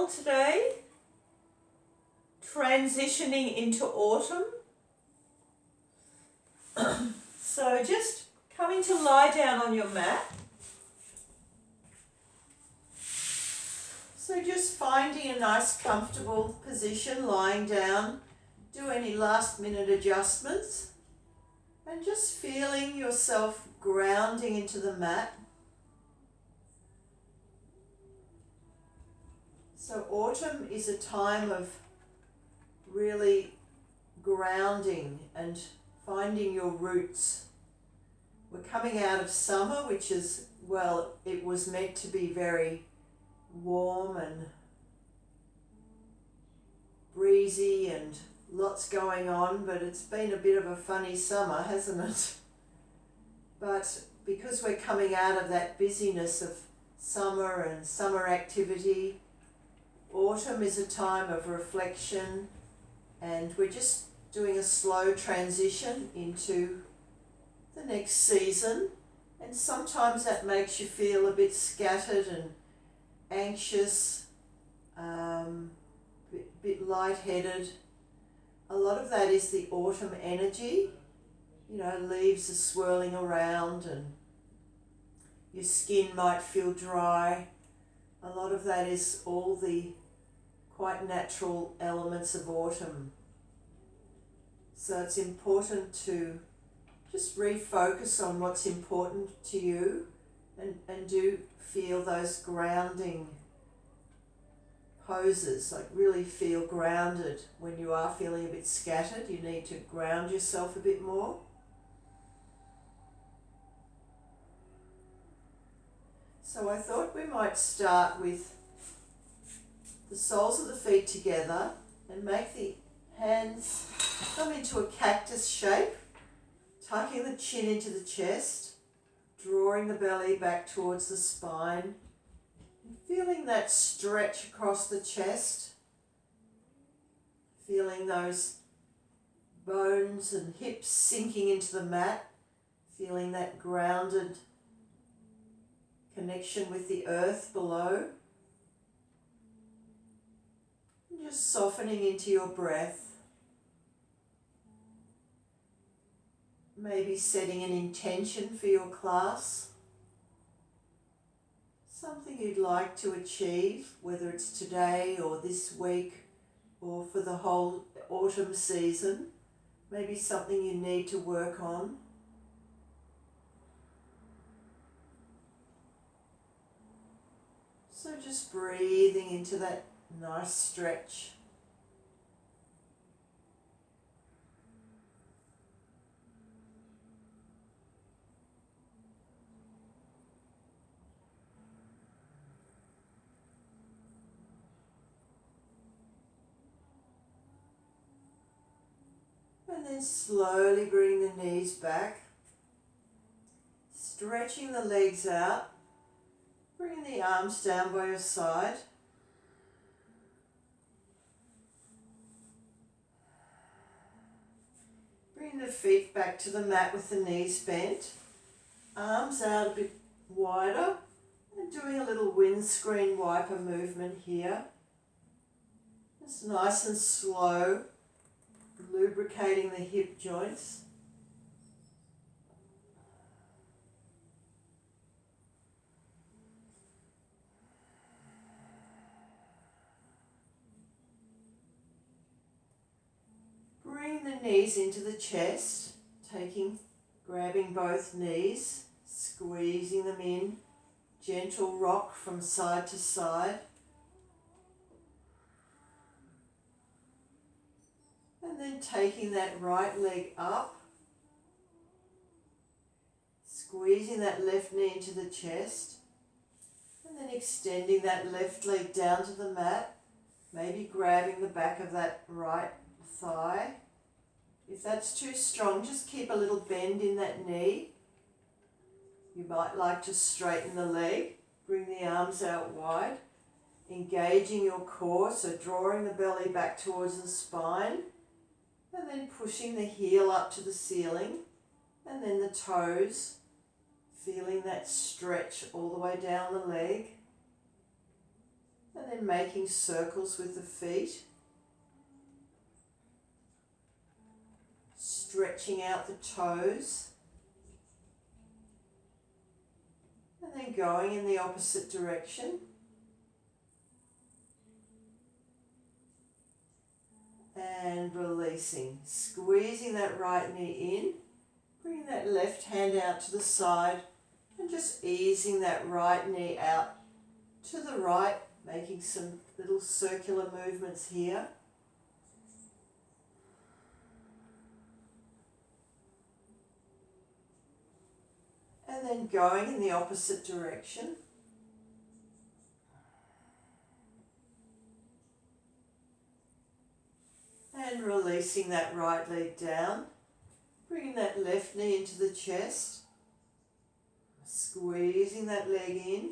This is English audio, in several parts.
well today, transitioning into autumn. So just coming to lie down on your mat. So just finding a nice comfortable position, lying down, do any last minute adjustments, and just feeling yourself grounding into the mat. So autumn is a time of really grounding and finding your roots. We're coming out of summer, which is, well, it was meant to be very warm and breezy and lots going on, but it's been a bit of a funny summer, hasn't it? But because we're coming out of that busyness of summer and summer activity, autumn is a time of reflection, and we're just doing a slow transition into the next season. And sometimes that makes you feel a bit scattered and anxious, bit lightheaded. A lot of that is the autumn energy. You know, leaves are swirling around and your skin might feel dry. A lot of that is all the quite natural elements of autumn. So it's important to just refocus on what's important to you and do feel those grounding poses, like really feel grounded. When you are feeling a bit scattered, you need to ground yourself a bit more. So I thought we might start with the soles of the feet together and make the hands come into a cactus shape, tucking the chin into the chest, drawing the belly back towards the spine, and feeling that stretch across the chest, feeling those bones and hips sinking into the mat, feeling that grounded connection with the earth below. And just softening into your breath. Maybe setting an intention for your class. Something you'd like to achieve, whether it's today or this week or for the whole autumn season. Maybe something you need to work on. So just breathing into that nice stretch. And then slowly bring the knees back, stretching the legs out, bringing the arms down by your side. Bring the feet back to the mat with the knees bent, arms out a bit wider, and doing a little windscreen wiper movement here. It's nice and slow, lubricating the hip joints. Bring the knees into the chest, grabbing both knees, squeezing them in, gentle rock from side to side. And then taking that right leg up, squeezing that left knee into the chest, and then extending that left leg down to the mat, maybe grabbing the back of that right thigh. If that's too strong, just keep a little bend in that knee. You might like to straighten the leg, bring the arms out wide, engaging your core, so drawing the belly back towards the spine, and then pushing the heel up to the ceiling, and then the toes, feeling that stretch all the way down the leg. And then making circles with the feet. Stretching out the toes. And then going in the opposite direction. And releasing. Squeezing that right knee in. Bringing that left hand out to the side. And just easing that right knee out to the right. Making some little circular movements here. And then going in the opposite direction. And releasing that right leg down. Bringing that left knee into the chest. Squeezing that leg in.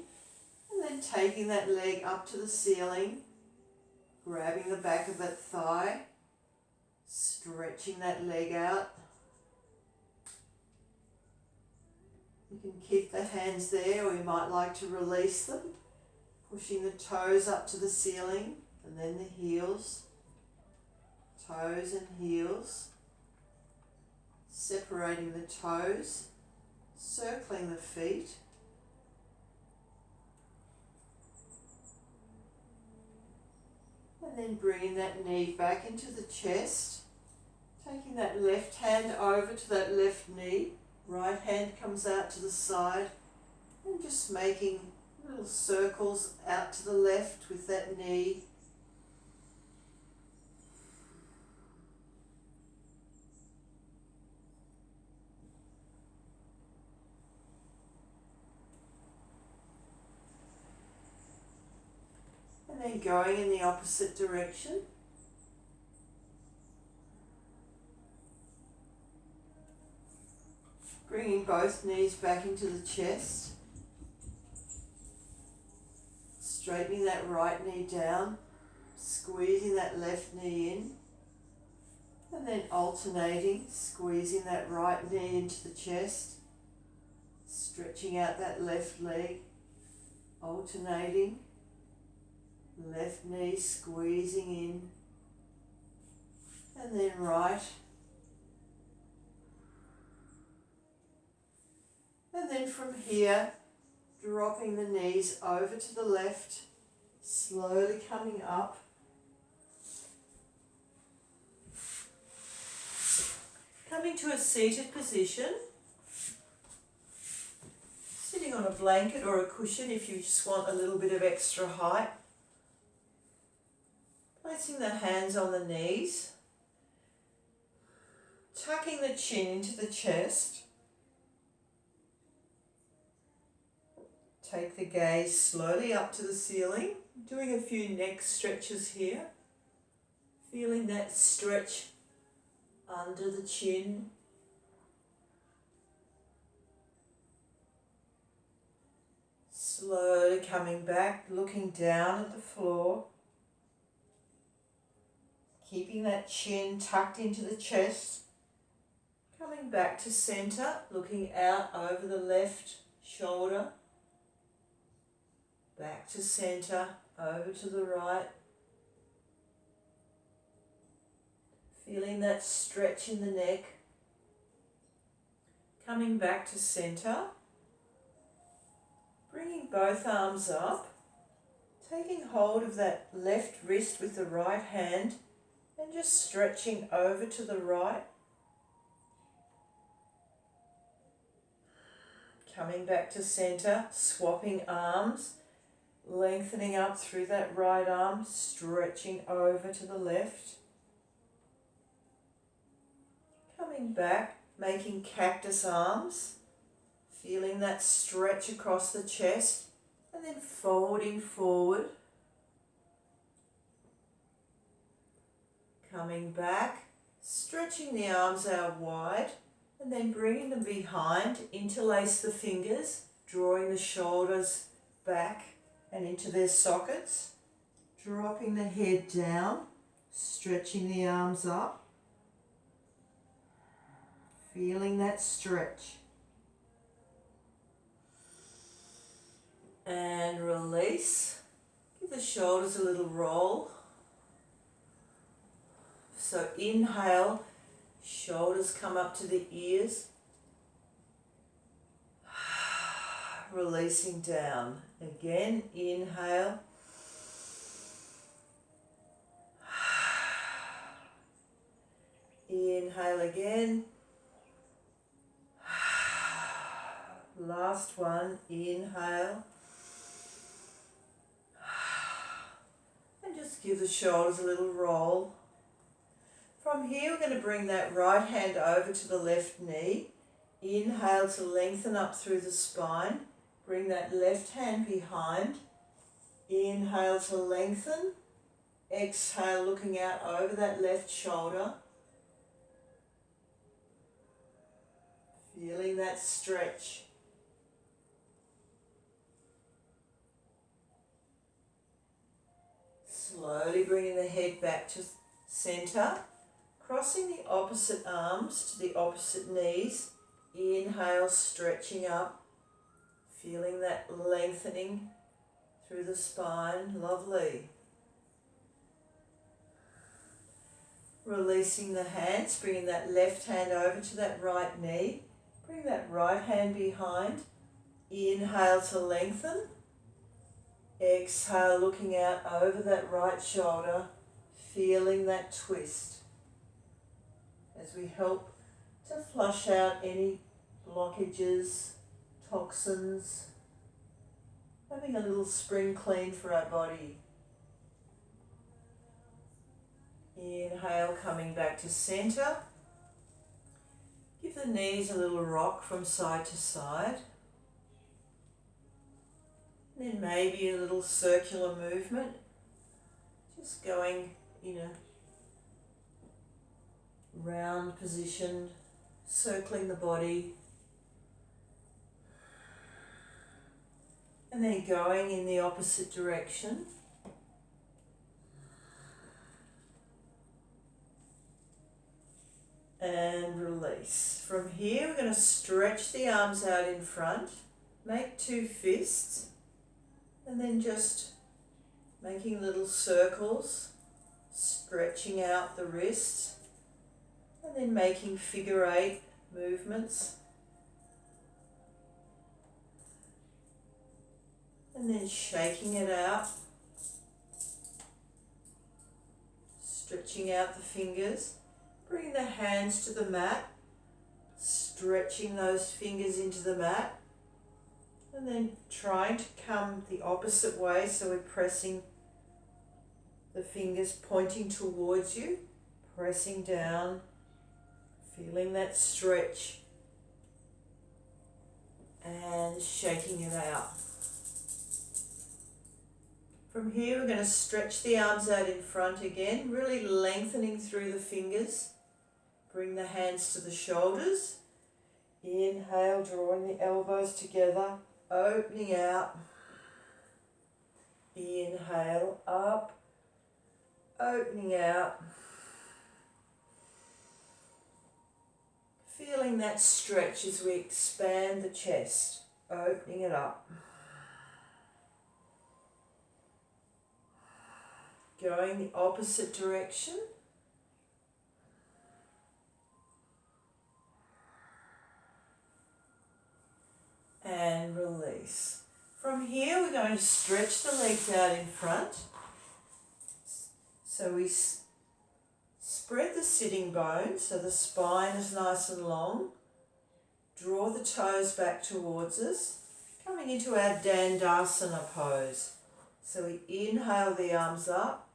And then taking that leg up to the ceiling. Grabbing the back of that thigh. Stretching that leg out. You can keep the hands there, or you might like to release them. Pushing the toes up to the ceiling and then the heels. Toes and heels. Separating the toes. Circling the feet. And then bringing that knee back into the chest. Taking that left hand over to that left knee. Right hand comes out to the side. And just making little circles out to the left with that knee. And then going in the opposite direction. Bringing both knees back into the chest. Straightening that right knee down. Squeezing that left knee in. And then alternating, squeezing that right knee into the chest. Stretching out that left leg. Alternating. Left knee squeezing in. And then right. And then from here, dropping the knees over to the left, slowly coming up. Coming to a seated position. Sitting on a blanket or a cushion if you just want a little bit of extra height. Placing the hands on the knees. Tucking the chin into the chest. Take the gaze slowly up to the ceiling. Doing a few neck stretches here. Feeling that stretch under the chin. Slowly coming back, looking down at the floor. Keeping that chin tucked into the chest. Coming back to center, looking out over the left shoulder. Back to center, over to the right. Feeling that stretch in the neck. Coming back to center. Bringing both arms up. Taking hold of that left wrist with the right hand and just stretching over to the right. Coming back to center, swapping arms. Lengthening up through that right arm, stretching over to the left. Coming back, making cactus arms. Feeling that stretch across the chest and then folding forward. Coming back, stretching the arms out wide and then bringing them behind. Interlace the fingers, drawing the shoulders back and into their sockets, dropping the head down, stretching the arms up, feeling that stretch. And release. Give the shoulders a little roll. So inhale, shoulders come up to the ears. Releasing down. Again, inhale. Inhale again. Last one, inhale. And just give the shoulders a little roll. From here, we're going to bring that right hand over to the left knee. Inhale to lengthen up through the spine. Bring that left hand behind. Inhale to lengthen. Exhale, looking out over that left shoulder. Feeling that stretch. Slowly bringing the head back to center. Crossing the opposite arms to the opposite knees. Inhale, stretching up. Feeling that lengthening through the spine. Lovely. Releasing the hands, bringing that left hand over to that right knee. Bring that right hand behind. Inhale to lengthen. Exhale, looking out over that right shoulder. Feeling that twist. As we help to flush out any blockages, toxins, having a little spring clean for our body. Inhale, coming back to center. Give the knees a little rock from side to side. And then maybe a little circular movement. Just going in a round position, circling the body. And then going in the opposite direction. And release. From here, we're going to stretch the arms out in front. Make two fists. And then just making little circles. Stretching out the wrists. And then making figure 8 movements. And then shaking it out. Stretching out the fingers. Bring the hands to the mat. Stretching those fingers into the mat. And then trying to come the opposite way. So we're pressing the fingers pointing towards you. Pressing down. Feeling that stretch. And shaking it out. From here, we're going to stretch the arms out in front again, really lengthening through the fingers. Bring the hands to the shoulders. Inhale, drawing the elbows together, opening out. Inhale, up, opening out. Feeling that stretch as we expand the chest, opening it up. Going the opposite direction. And release. From here, we're going to stretch the legs out in front. So we spread the sitting bones so the spine is nice and long. Draw the toes back towards us. Coming into our Dandasana pose. So we inhale the arms up,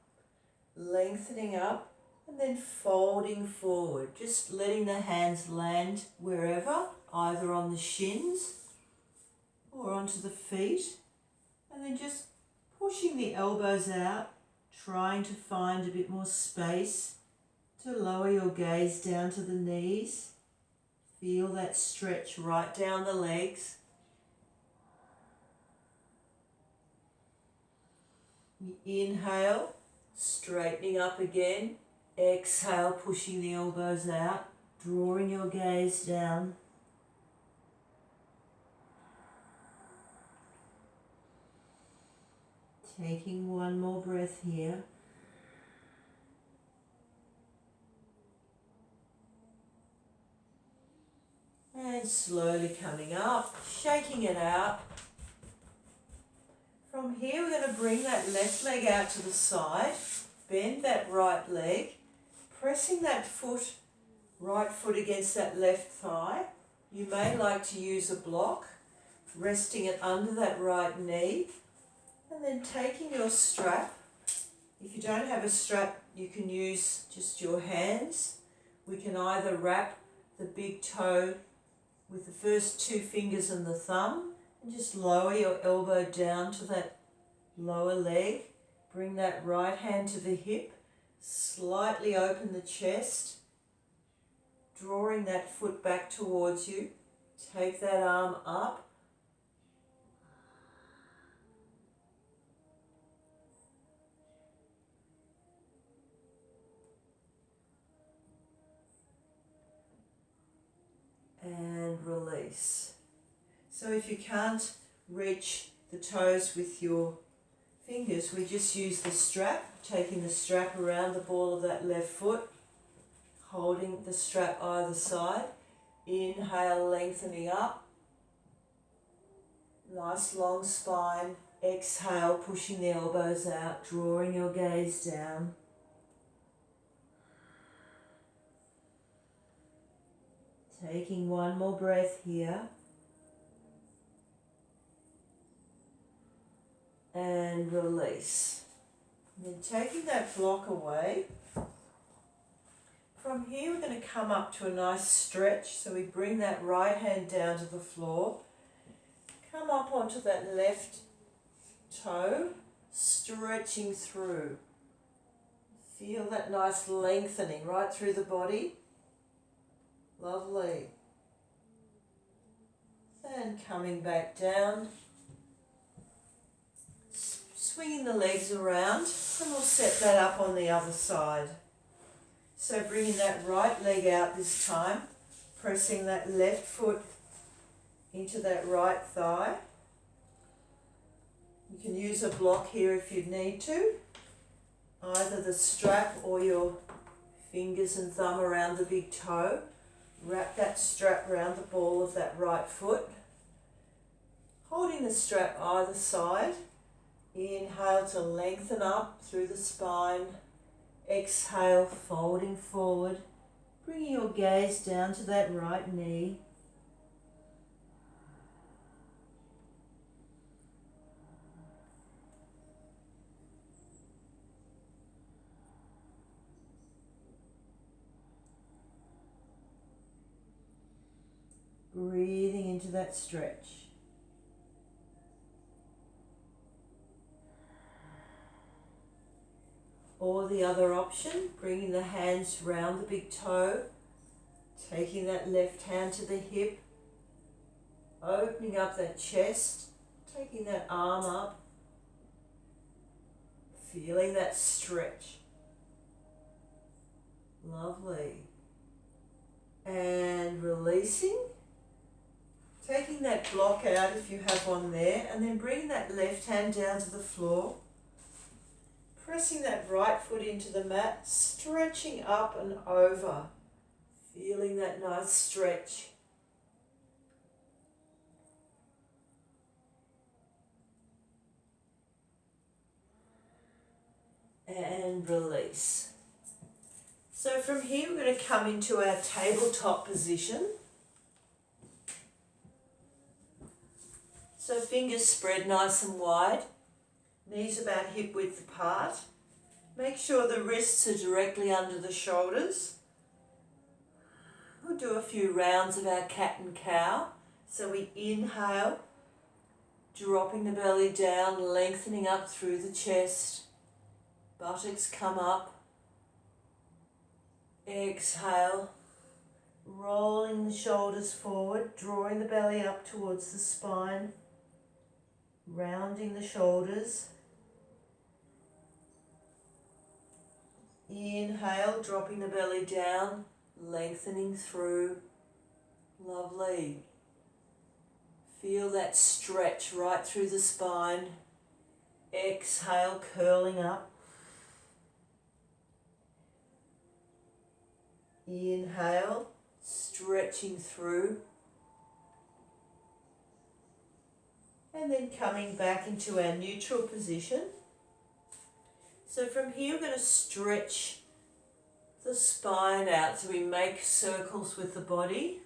lengthening up, and then folding forward. Just letting the hands land wherever, either on the shins or onto the feet. And then just pushing the elbows out, trying to find a bit more space to lower your gaze down to the knees. Feel that stretch right down the legs. Inhale, straightening up again. Exhale, pushing the elbows out, drawing your gaze down. Taking one more breath here. And slowly coming up, shaking it out. From here we're going to bring that left leg out to the side, bend that right leg, pressing that right foot against that left thigh. You may like to use a block, resting it under that right knee, and then taking your strap. If you don't have a strap, you can use just your hands. We can either wrap the big toe with the first two fingers and the thumb, and just lower your elbow down to that lower leg. Bring that right hand to the hip, slightly open the chest, drawing that foot back towards you. Take that arm up. And release. So if you can't reach the toes with your fingers, we just use the strap, taking the strap around the ball of that left foot, holding the strap either side. Inhale, lengthening up. Nice long spine. Exhale, pushing the elbows out, drawing your gaze down. Taking one more breath here. And release. And then taking that block away. From here we're going to come up to a nice stretch. So we bring that right hand down to the floor. Come up onto that left toe, stretching through. Feel that nice lengthening right through the body. Lovely. And coming back down. Swinging the legs around, and we'll set that up on the other side. So bringing that right leg out this time, pressing that left foot into that right thigh. You can use a block here if you need to, either the strap or your fingers and thumb around the big toe. Wrap that strap around the ball of that right foot, holding the strap either side. Inhale to lengthen up through the spine. Exhale, folding forward, bringing your gaze down to that right knee. Breathing into that stretch. Or the other option, bringing the hands round the big toe, taking that left hand to the hip, opening up that chest, taking that arm up, feeling that stretch. Lovely. And releasing. Taking that block out if you have one there, and then bringing that left hand down to the floor. Pressing that right foot into the mat, stretching up and over. Feeling that nice stretch. And release. So from here we're going to come into our tabletop position. So fingers spread nice and wide. Knees about hip width apart. Make sure the wrists are directly under the shoulders. We'll do a few rounds of our cat and cow. So we inhale, dropping the belly down, lengthening up through the chest. Buttocks come up. Exhale, rolling the shoulders forward, drawing the belly up towards the spine, rounding the shoulders. Inhale, dropping the belly down, lengthening through. Lovely. Feel that stretch right through the spine. Exhale, curling up. Inhale, stretching through. And then coming back into our neutral position. So from here we're going to stretch the spine out so we make circles with the body.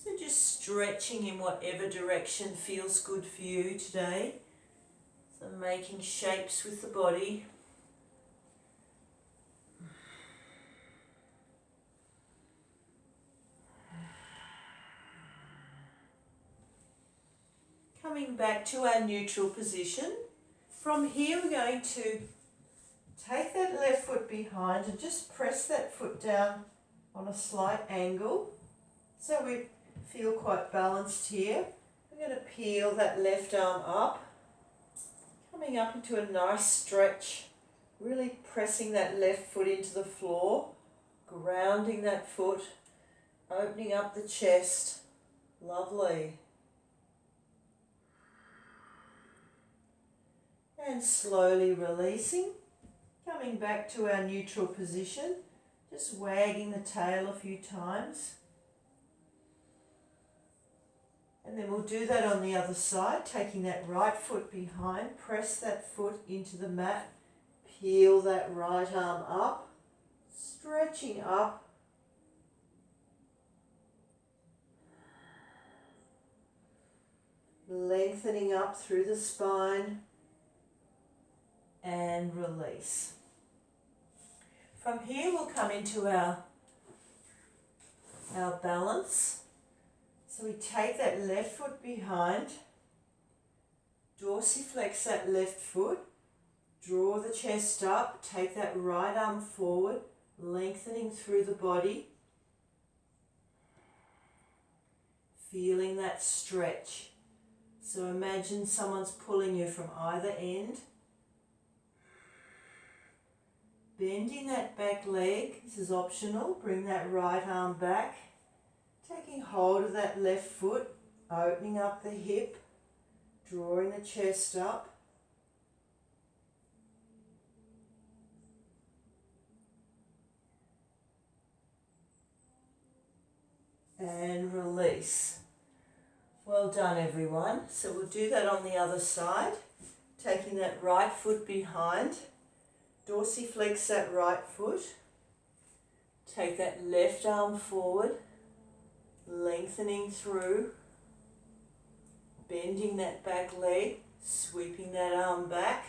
So just stretching in whatever direction feels good for you today. So making shapes with the body. Coming back to our neutral position. From here we're going to take that left foot behind and just press that foot down on a slight angle. So we feel quite balanced here. We're going to peel that left arm up. Coming up into a nice stretch. Really pressing that left foot into the floor. Grounding that foot. Opening up the chest. Lovely. And slowly releasing, coming back to our neutral position, just wagging the tail a few times. And then we'll do that on the other side, taking that right foot behind, press that foot into the mat, peel that right arm up, stretching up. Lengthening up through the spine. And release. From here we'll come into our balance. So we take that left foot behind, dorsiflex that left foot, draw the chest up, take that right arm forward, lengthening through the body, feeling that stretch. So imagine someone's pulling you from either end. Bending that back leg, this is optional, bring that right arm back, taking hold of that left foot, opening up the hip, drawing the chest up. And release. Well done everyone. So we'll do that on the other side, taking that right foot behind. Dorsiflex that right foot, take that left arm forward, lengthening through, bending that back leg, sweeping that arm back,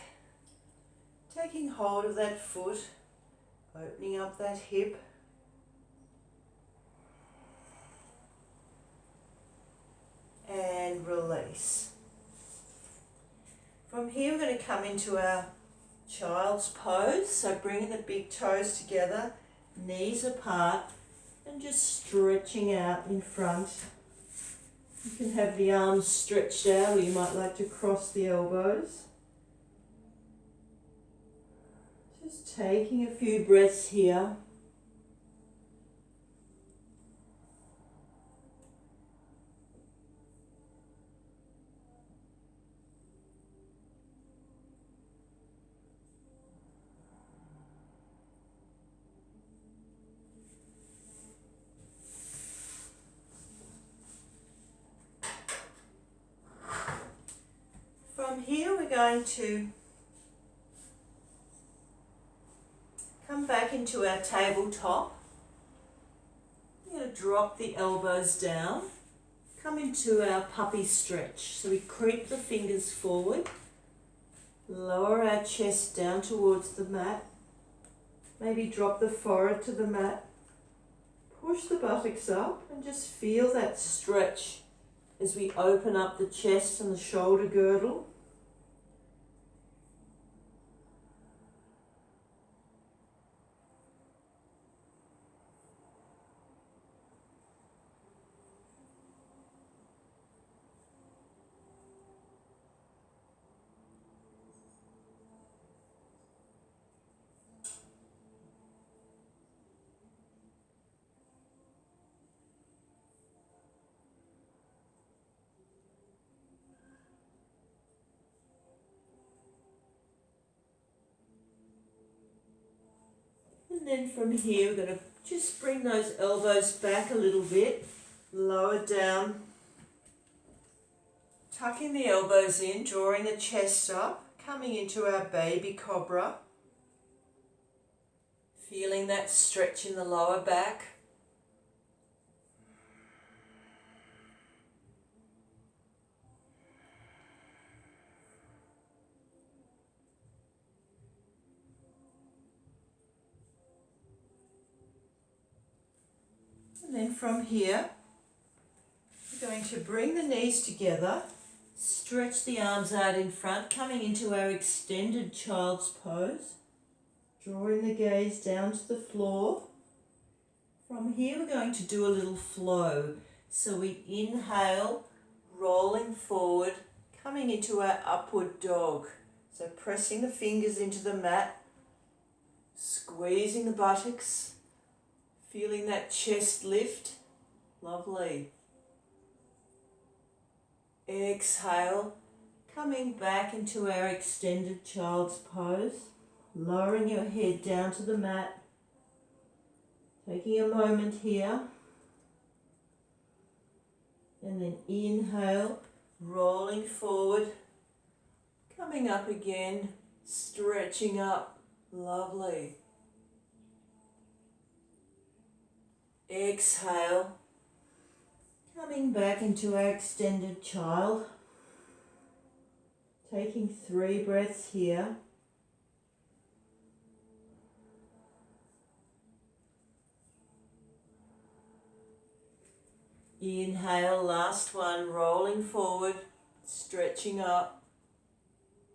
taking hold of that foot, opening up that hip, and release. From here we're going to come into our child's pose, so bringing the big toes together, knees apart, and just stretching out in front. You can have the arms stretched out, or you might like to cross the elbows. Just taking a few breaths here. From here we're going to come back into our tabletop. We're going to drop the elbows down, come into our puppy stretch. So we creep the fingers forward, lower our chest down towards the mat, maybe drop the forehead to the mat, push the buttocks up and just feel that stretch as we open up the chest and the shoulder girdle. And then from here we're going to just bring those elbows back a little bit, lower down, tucking the elbows in, drawing the chest up, coming into our baby cobra. Feeling that stretch in the lower back. And then from here, we're going to bring the knees together, stretch the arms out in front, coming into our extended child's pose. Drawing the gaze down to the floor. From here we're going to do a little flow. So we inhale, rolling forward, coming into our upward dog. So pressing the fingers into the mat, squeezing the buttocks, feeling that chest lift. Lovely. Exhale, coming back into our extended child's pose. Lowering your head down to the mat, taking a moment here, and then inhale, rolling forward, coming up again, stretching up, lovely. Exhale, coming back into our extended child, taking 3 breaths here. Inhale, last one, rolling forward, stretching up.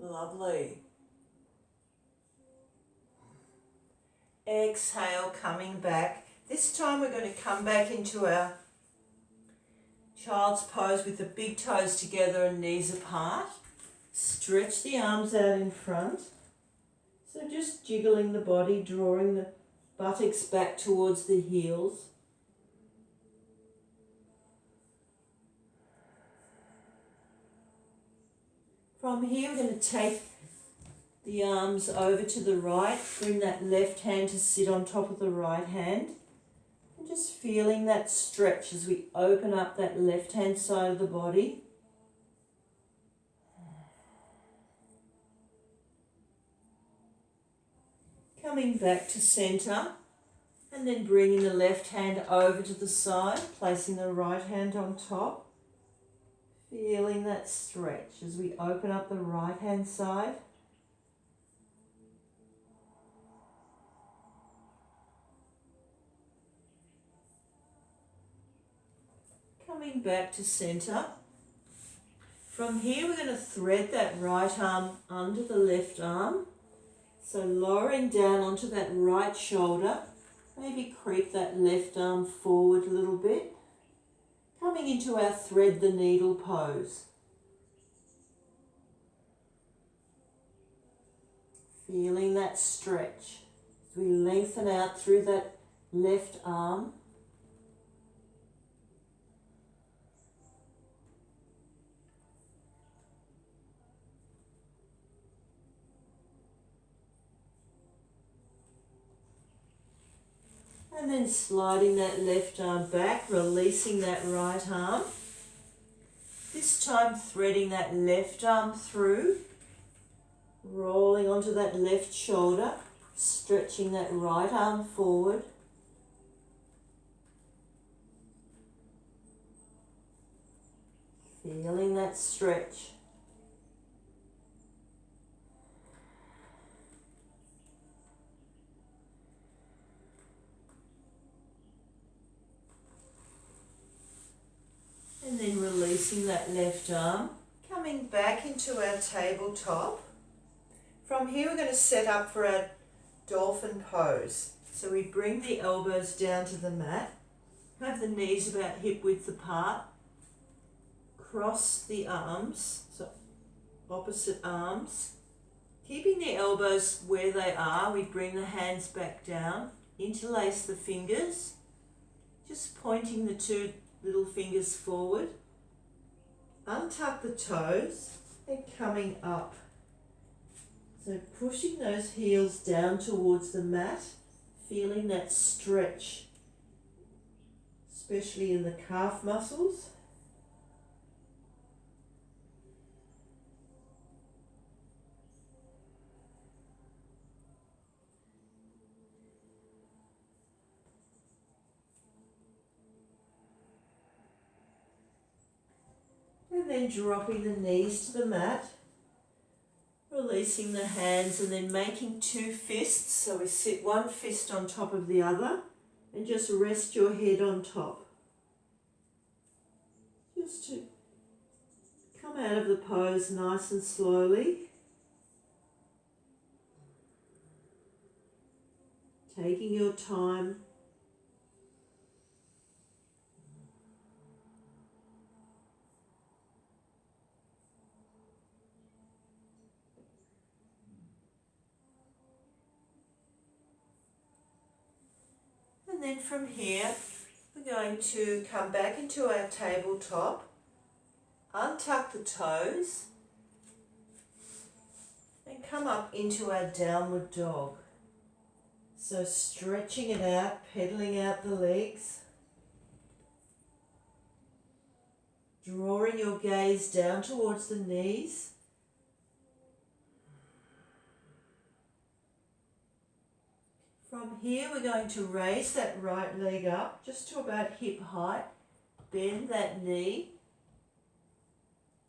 Lovely. Exhale, coming back. This time we're going to come back into our child's pose with the big toes together and knees apart. Stretch the arms out in front. So just jiggling the body, drawing the buttocks back towards the heels. From here, we're going to take the arms over to the right, bring that left hand to sit on top of the right hand, and just feeling that stretch as we open up that left hand side of the body. Coming back to center, and then bringing the left hand over to the side, placing the right hand on top. Feeling that stretch as we open up the right hand side. Coming back to center. From here we're going to thread that right arm under the left arm. So lowering down onto that right shoulder. Maybe creep that left arm forward a little bit. Coming into our thread the needle pose. Feeling that stretch as we lengthen out through that left arm. And then sliding that left arm back, releasing that right arm. This time threading that left arm through, rolling onto that left shoulder, stretching that right arm forward. Feeling that stretch. And then releasing that left arm, coming back into our tabletop. From here we're going to set up for our dolphin pose. So we bring the elbows down to the mat, have the knees about hip width apart, cross the arms, so opposite arms. Keeping the elbows where they are, we bring the hands back down, interlace the fingers, just pointing the 2 little fingers forward, untuck the toes and coming up. So pushing those heels down towards the mat, Feeling that stretch, especially in the calf muscles. And then dropping the knees to the mat, releasing the hands and then making two fists. So we sit one fist on top of the other and just rest your head on top. Just to come out of the pose nice and slowly. Taking your time. And then from here, we're going to come back into our tabletop, untuck the toes, and come up into our downward dog. So stretching it out, pedaling out the legs, drawing your gaze down towards the knees. From here, we're going to raise that right leg up just to about hip height, bend that knee,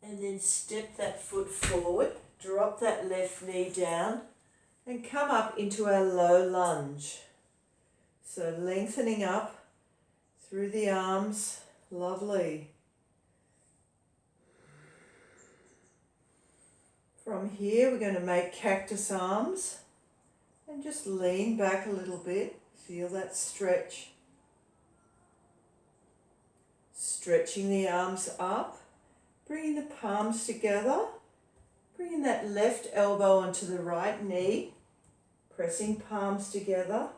and then step that foot forward, drop that left knee down, and come up into our low lunge. So lengthening up through the arms, lovely. From here, we're going to make cactus arms. And just lean back a little bit, feel that stretch. Stretching the arms up, bringing the palms together, bringing that left elbow onto the right knee, pressing palms together.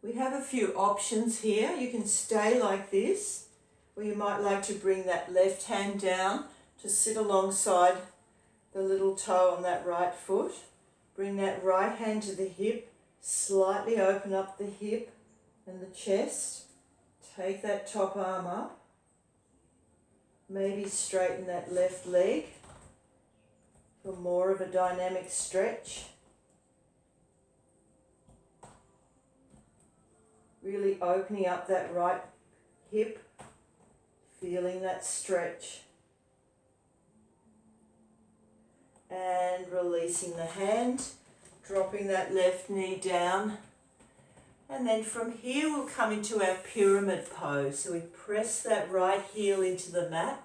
We have a few options here. You can stay like this, or you might like to bring that left hand down to sit alongside the little toe on that right foot. Bring that right hand to the hip, slightly open up the hip and the chest. Take that top arm up. Maybe straighten that left leg for more of a dynamic stretch. Really opening up that right hip, feeling that stretch. And releasing the hand, dropping that left knee down. And then from here we'll come into our pyramid pose. So we press that right heel into the mat,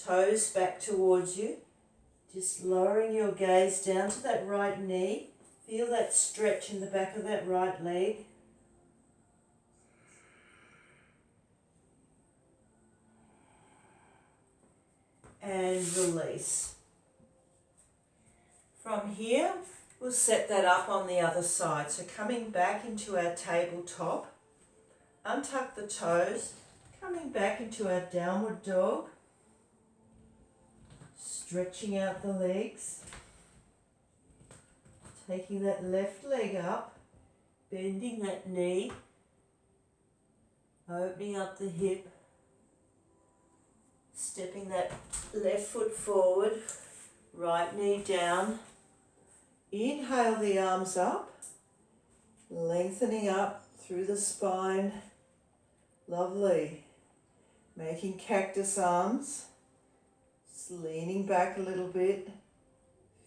toes back towards you, just lowering your gaze down to that right knee. Feel that stretch in the back of that right leg. And release. From here, we'll set that up on the other side. So coming back into our tabletop, untuck the toes, coming back into our downward dog, stretching out the legs, taking that left leg up, bending that knee, opening up the hip, stepping that left foot forward, right knee down. Inhale the arms up, lengthening up through the spine. Lovely. Making cactus arms. Just leaning back a little bit.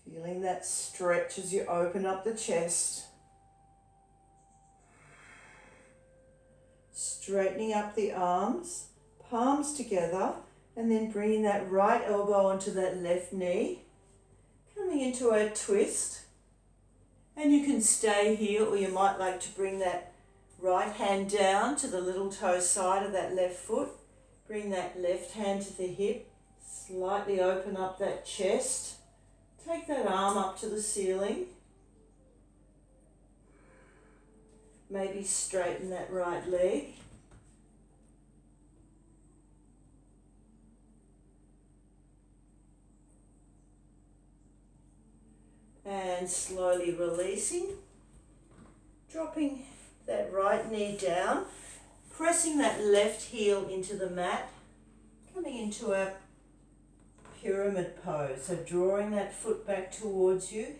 Feeling that stretch as you open up the chest. Straightening up the arms, palms together. And then bringing that right elbow onto that left knee, coming into a twist. And you can stay here, or you might like to bring that right hand down to the little toe side of that left foot. Bring that left hand to the hip, slightly open up that chest. Take that arm up to the ceiling. Maybe straighten that right leg. And And slowly releasing, dropping that right knee down, pressing that left heel into the mat, coming into a pyramid pose. So drawing that foot back towards you,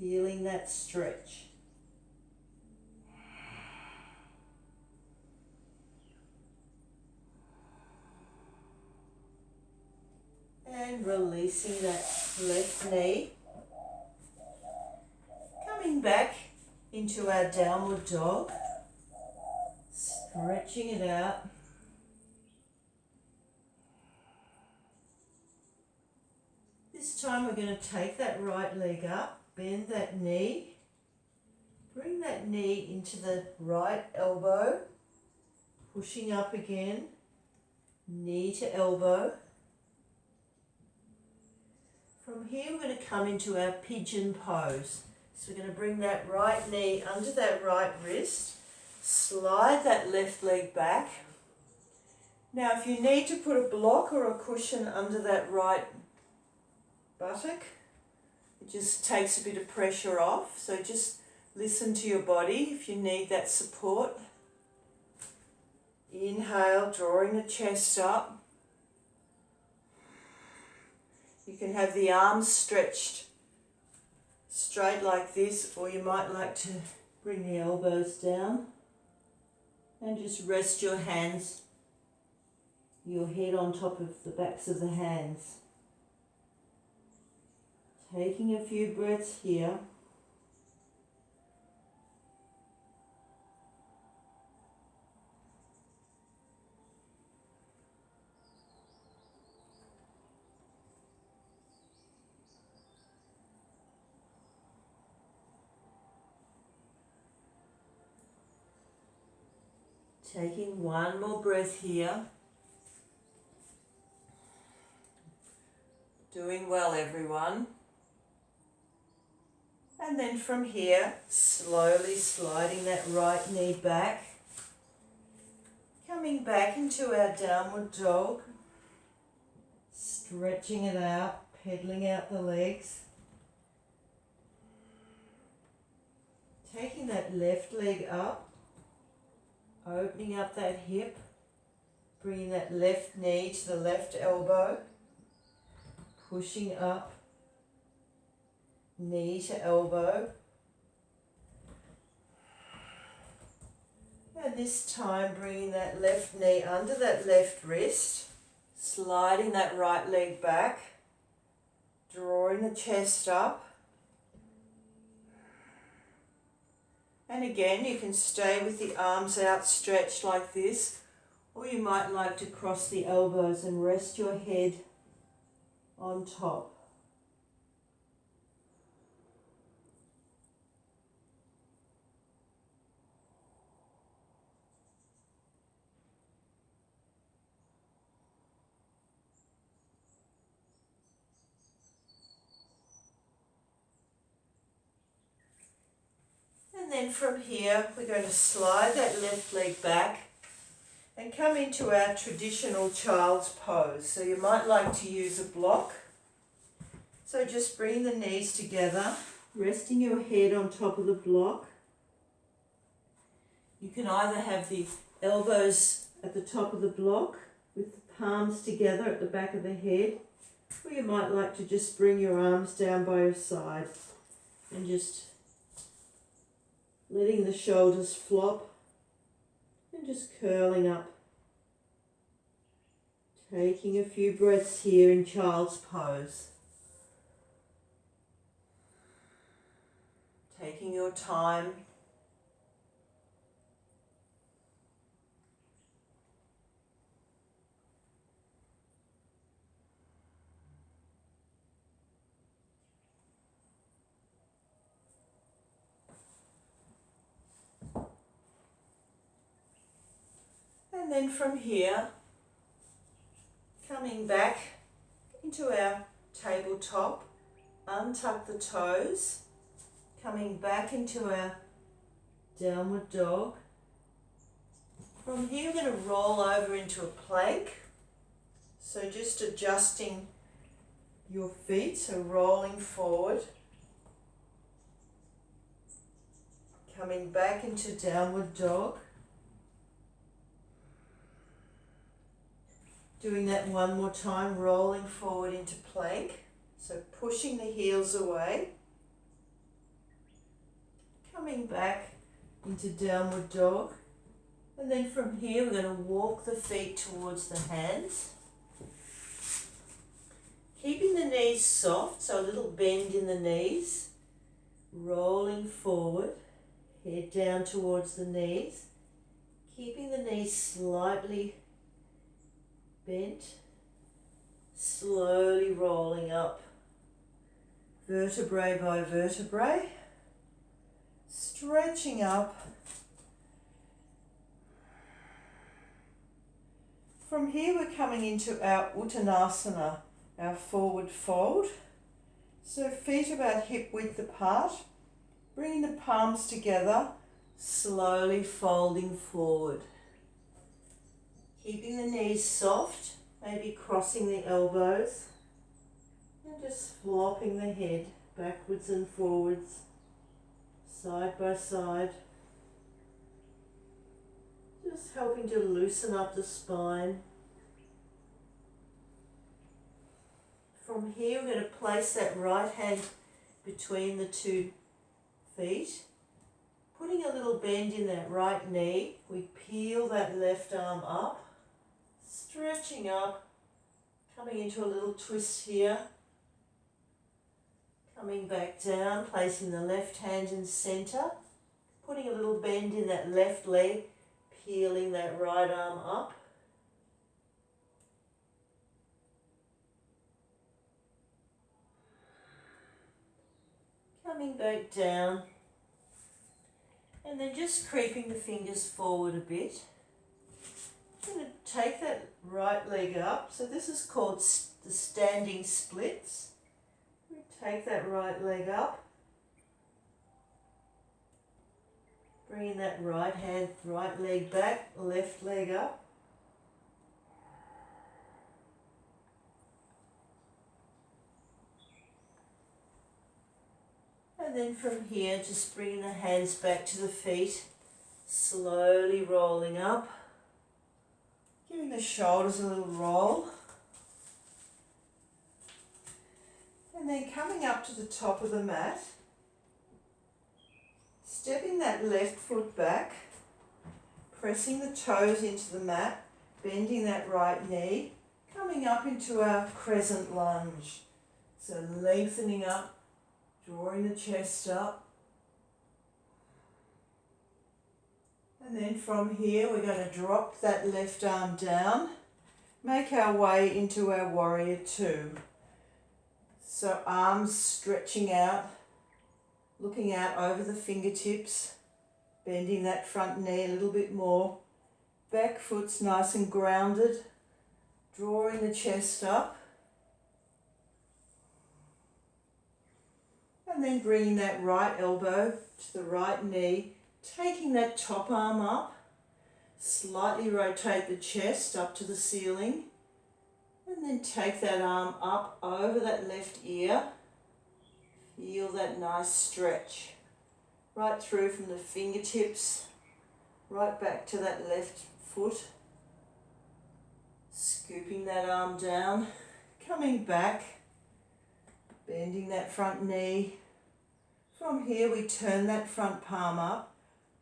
feeling that stretch. And releasing that left knee. Coming back into our downward dog. Stretching it out. This time we're going to take that right leg up, bend that knee, bring that knee into the right elbow, pushing up again, knee to elbow. From here we're going to come into our pigeon pose. So we're going to bring that right knee under that right wrist, slide that left leg back. Now if you need to put a block or a cushion under that right buttock, it just takes a bit of pressure off. So just listen to your body if you need that support. Inhale, drawing the chest up. You can have the arms stretched straight like this, or you might like to bring the elbows down and just rest your hands, your head on top of the backs of the hands. Taking a few breaths here. Taking one more breath here. Doing well, everyone. And then from here, slowly sliding that right knee back. Coming back into our downward dog. Stretching it out, pedaling out the legs. Taking that left leg up. Opening up that hip, bringing that left knee to the left elbow, pushing up, knee to elbow. And this time bringing that left knee under that left wrist, sliding that right leg back, drawing the chest up. And again, you can stay with the arms outstretched like this, or you might like to cross the elbows and rest your head on top. And then from here, we're going to slide that left leg back and come into our traditional child's pose. So you might like to use a block. So just bring the knees together, resting your head on top of the block. You can either have the elbows at the top of the block with the palms together at the back of the head, or you might like to just bring your arms down by your side and just letting the shoulders flop and just curling up. Taking a few breaths here in child's pose. Taking your time. And then from here, coming back into our tabletop, untuck the toes, coming back into our downward dog. From here, we're going to roll over into a plank. So just adjusting your feet, so rolling forward. Coming back into downward dog. Doing that one more time, rolling forward into plank. So pushing the heels away. Coming back into downward dog. And then from here we're going to walk the feet towards the hands. Keeping the knees soft, so a little bend in the knees. Rolling forward, head down towards the knees. Keeping the knees slightly bent. Slowly rolling up, vertebrae by vertebrae. Stretching up. From here we're coming into our Uttanasana, our forward fold. So feet about hip width apart, bringing the palms together, slowly folding forward. Keeping the knees soft, maybe crossing the elbows, and just flopping the head backwards and forwards, side by side. Just helping to loosen up the spine. From here we're going to place that right hand between the two feet. Putting a little bend in that right knee, we peel that left arm up, stretching up, coming into a little twist here. Coming back down, placing the left hand in center, putting a little bend in that left leg, peeling that right arm up. Coming back down, and then just creeping the fingers forward a bit. I'm going to take that right leg up. So this is called the standing splits. We take that right leg up. Bringing that right leg back, left leg up. And then from here, just bringing the hands back to the feet, slowly rolling up. Giving the shoulders a little roll. And then coming up to the top of the mat, stepping that left foot back, pressing the toes into the mat, bending that right knee, coming up into our crescent lunge. So lengthening up, drawing the chest up. And then from here we're going to drop that left arm down, make our way into our warrior two. So arms stretching out, looking out over the fingertips, bending that front knee a little bit more. Back foot's nice and grounded, drawing the chest up. And then bringing that right elbow to the right knee, taking that top arm up, slightly rotate the chest up to the ceiling, and then take that arm up over that left ear. Feel that nice stretch right through from the fingertips, right back to that left foot. Scooping that arm down, coming back, bending that front knee. From here we turn that front palm up,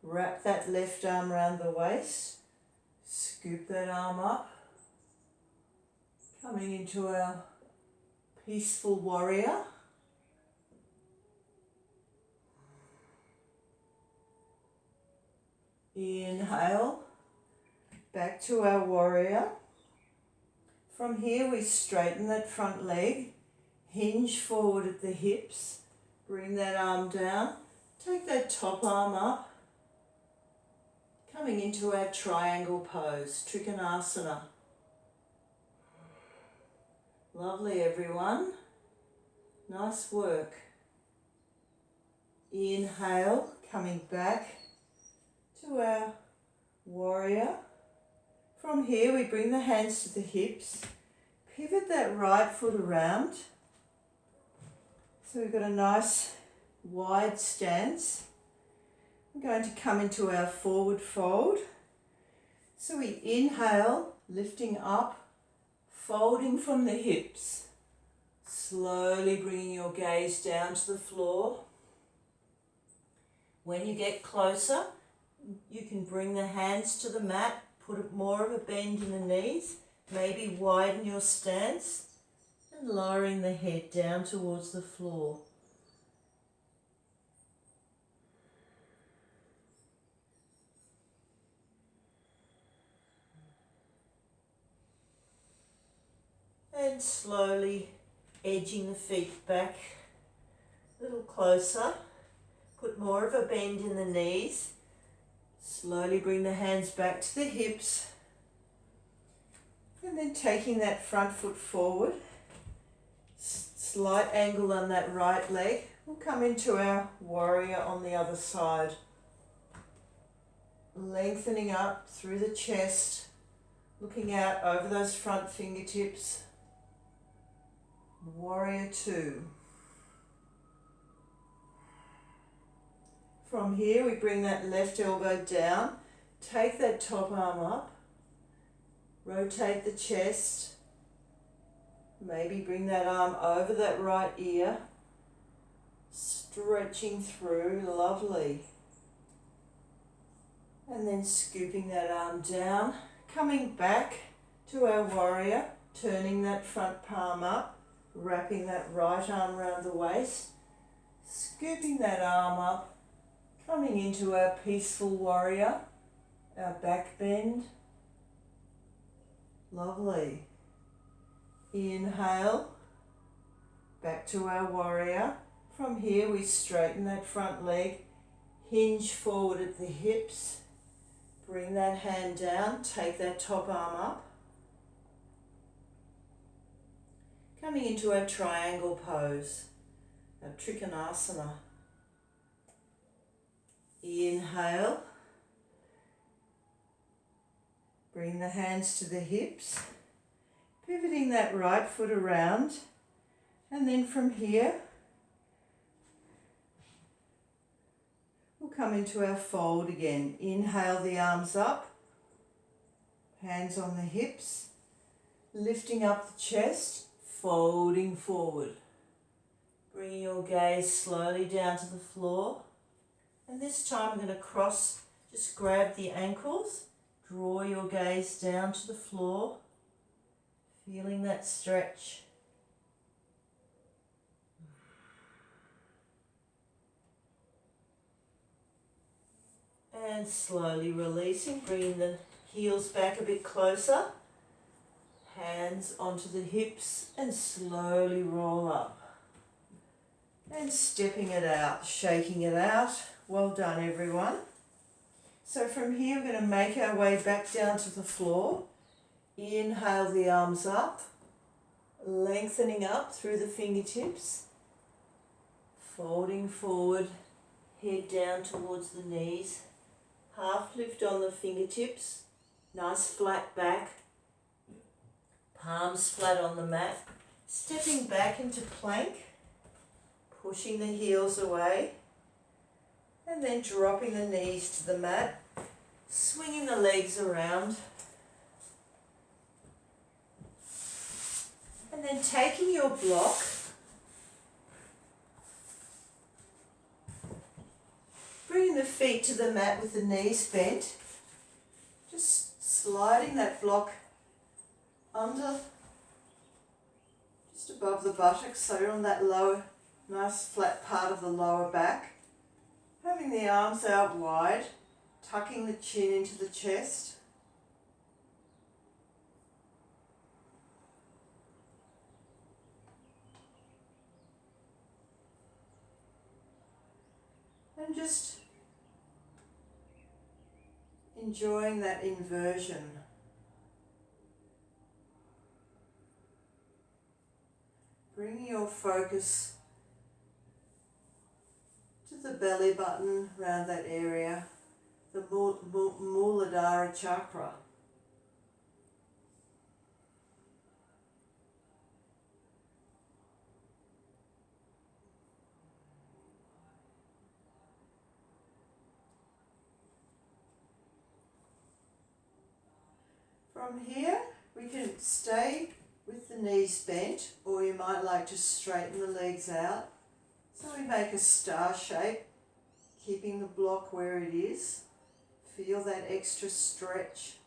wrap that left arm around the waist, scoop that arm up, coming into our peaceful warrior. Inhale, back to our warrior. From here we straighten that front leg, hinge forward at the hips, bring that arm down, take that top arm up, coming into our triangle pose, Trikonasana. Lovely everyone, nice work. Inhale, coming back to our warrior. From here we bring the hands to the hips, pivot that right foot around. So we've got a nice wide stance. We're going to come into our forward fold. So we inhale, lifting up, folding from the hips. Slowly bringing your gaze down to the floor. When you get closer, you can bring the hands to the mat, put more of a bend in the knees, maybe widen your stance, and lowering the head down towards the floor. And slowly edging the feet back a little closer. Put more of a bend in the knees. Slowly bring the hands back to the hips. And then taking that front foot forward. Slight angle on that right leg. We'll come into our warrior on the other side. Lengthening up through the chest. Looking out over those front fingertips. Warrior 2. From here we bring that left elbow down, take that top arm up, rotate the chest, maybe bring that arm over that right ear, stretching through, lovely. And then scooping that arm down, coming back to our warrior, turning that front palm up, wrapping that right arm around the waist, scooping that arm up, coming into our peaceful warrior, our back bend. Lovely. Inhale, back to our warrior. From here we straighten that front leg, hinge forward at the hips, bring that hand down, take that top arm up. Coming into our triangle pose, our Trikonasana. Inhale, bring the hands to the hips, pivoting that right foot around, and then from here we'll come into our fold again. Inhale the arms up, hands on the hips, lifting up the chest, folding forward. Bringing your gaze slowly down to the floor. And this time I'm going to cross, just grab the ankles, draw your gaze down to the floor, feeling that stretch. And slowly releasing, bringing the heels back a bit closer, hands onto the hips and slowly roll up. And stepping it out, shaking it out. Well done, everyone. So from here, we're going to make our way back down to the floor. Inhale the arms up, lengthening up through the fingertips, folding forward, head down towards the knees, half lift on the fingertips, nice flat back, palms flat on the mat, stepping back into plank, pushing the heels away, and then dropping the knees to the mat, swinging the legs around, and then taking your block, bringing the feet to the mat with the knees bent, just sliding that block under, just above the buttocks, so you're on that lower, nice flat part of the lower back. Having the arms out wide, tucking the chin into the chest. And just enjoying that inversion. Bringing your focus to the belly button, around that area, the Muladhara chakra. From here, we can stay with the knees bent, or you might like to straighten the legs out. So we make a star shape, keeping the block where it is. Feel that extra stretch.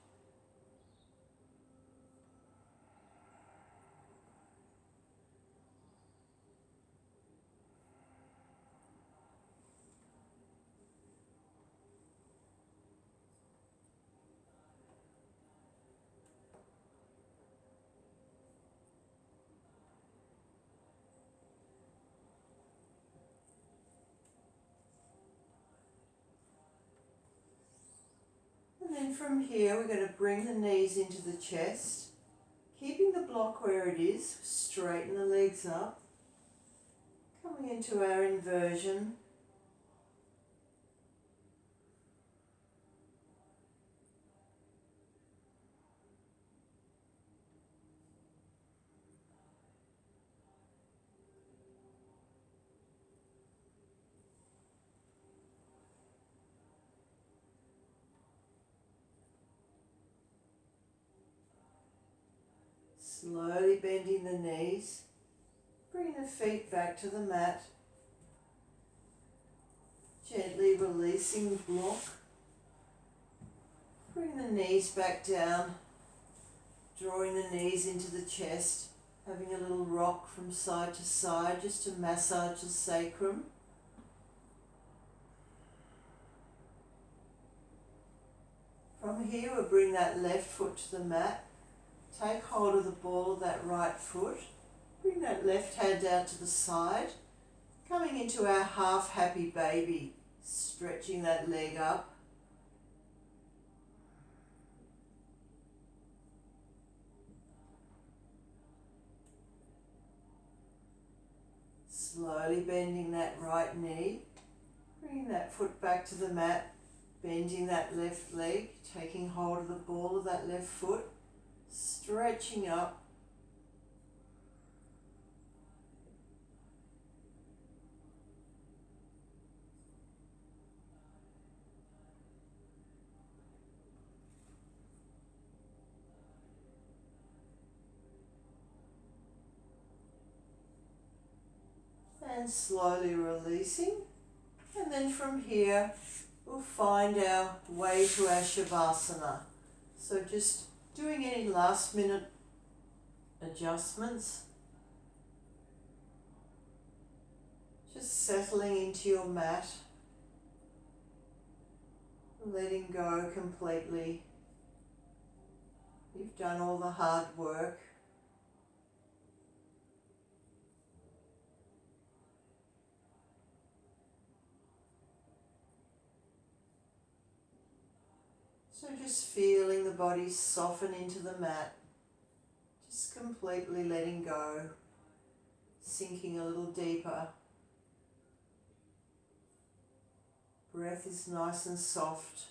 And then from here, we're going to bring the knees into the chest, keeping the block where it is. Straighten the legs up. Coming into our inversion. Slowly bending the knees. Bring the feet back to the mat. Gently releasing the block. Bring the knees back down. Drawing the knees into the chest. Having a little rock from side to side just to massage the sacrum. From here, we'll bring that left foot to the mat. Take hold of the ball of that right foot. Bring that left hand out to the side. Coming into our half happy baby. Stretching that leg up. Slowly bending that right knee. Bringing that foot back to the mat. Bending that left leg. Taking hold of the ball of that left foot. Stretching up. And slowly releasing. And then from here, we'll find our way to our Shavasana. So just doing any last minute adjustments. Just settling into your mat. Letting go completely. You've done all the hard work. So just feeling the body soften into the mat, just completely letting go, sinking a little deeper. Breath is nice and soft.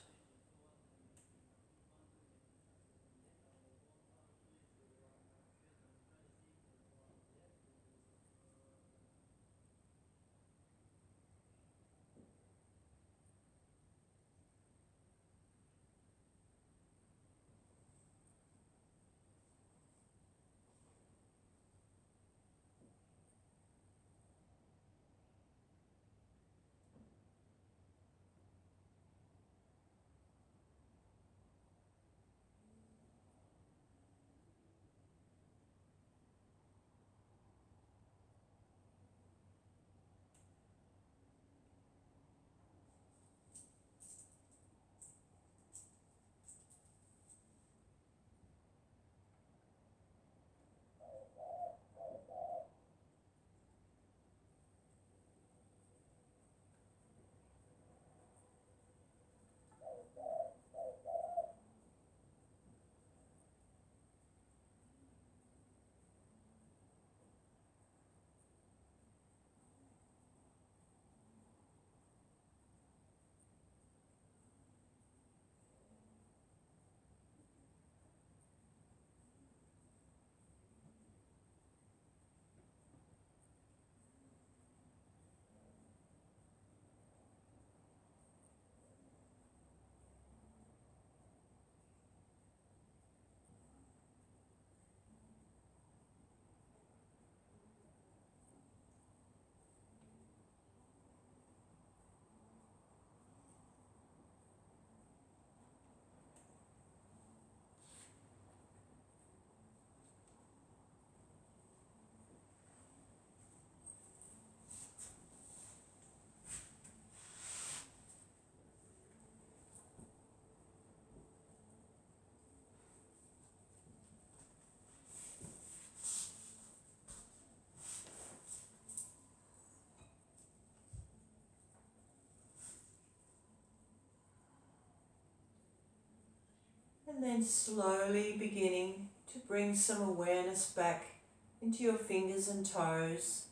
And then slowly beginning to bring some awareness back into your fingers and toes.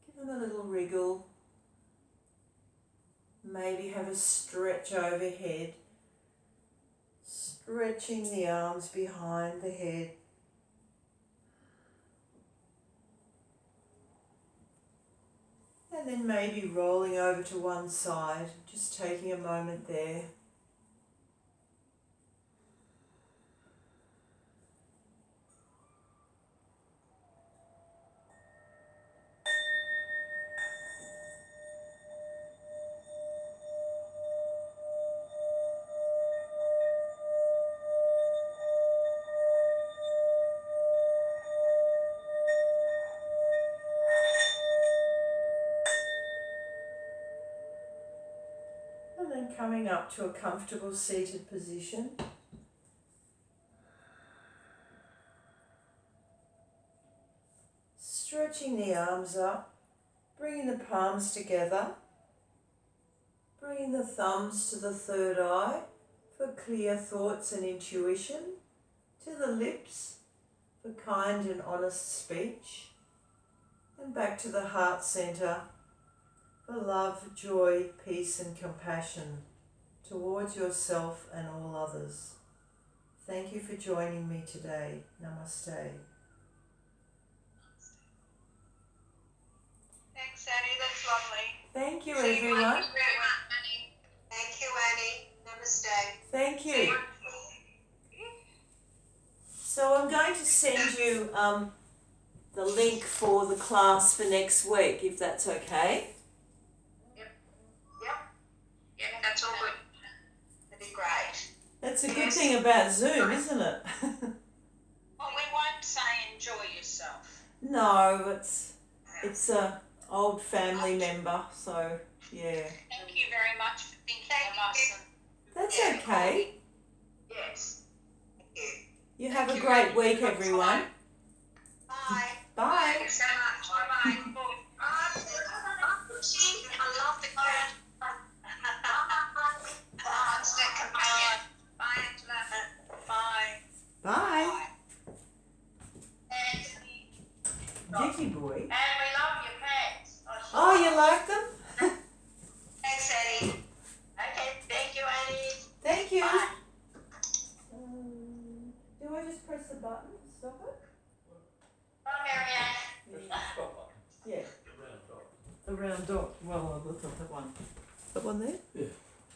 Give them a little wriggle. Maybe have a stretch overhead. Stretching the arms behind the head. And then maybe rolling over to one side, just taking a moment there. And then coming up to a comfortable seated position. Stretching the arms up, bringing the palms together, bringing the thumbs to the third eye for clear thoughts and intuition, to the lips for kind and honest speech, and back to the heart centre for love, joy, peace and compassion towards yourself and all others. Thank you for joining me today. Namaste. Thanks, Annie. That's lovely. Thank you, Thank you everyone. very much, Annie. Thank you, Annie. Namaste. Thank you. So I'm going to send you the link for the class for next week, if that's okay. Yep, that's all good. That'd be great. That's a good thing about Zoom, isn't it? Well, we won't say enjoy yourself. No, it's a old family member, so yeah. Thank you very much for thinking of us. That's okay. Yes. Thank you. You have a great week, everyone. Bye. Bye. Thanks so much. Bye-bye. I love the crowd. Constant companion. Bye, Angela. Bye. Bye. And Dicky boy. we love your pants. Oh, you like them? Thanks, Annie. Okay, thank you, Annie. Thank you. Bye. Do I just press the button to stop it? Bye, Marianne. Yeah. The round dot. Well, I'll look at that one. That one there? Yeah.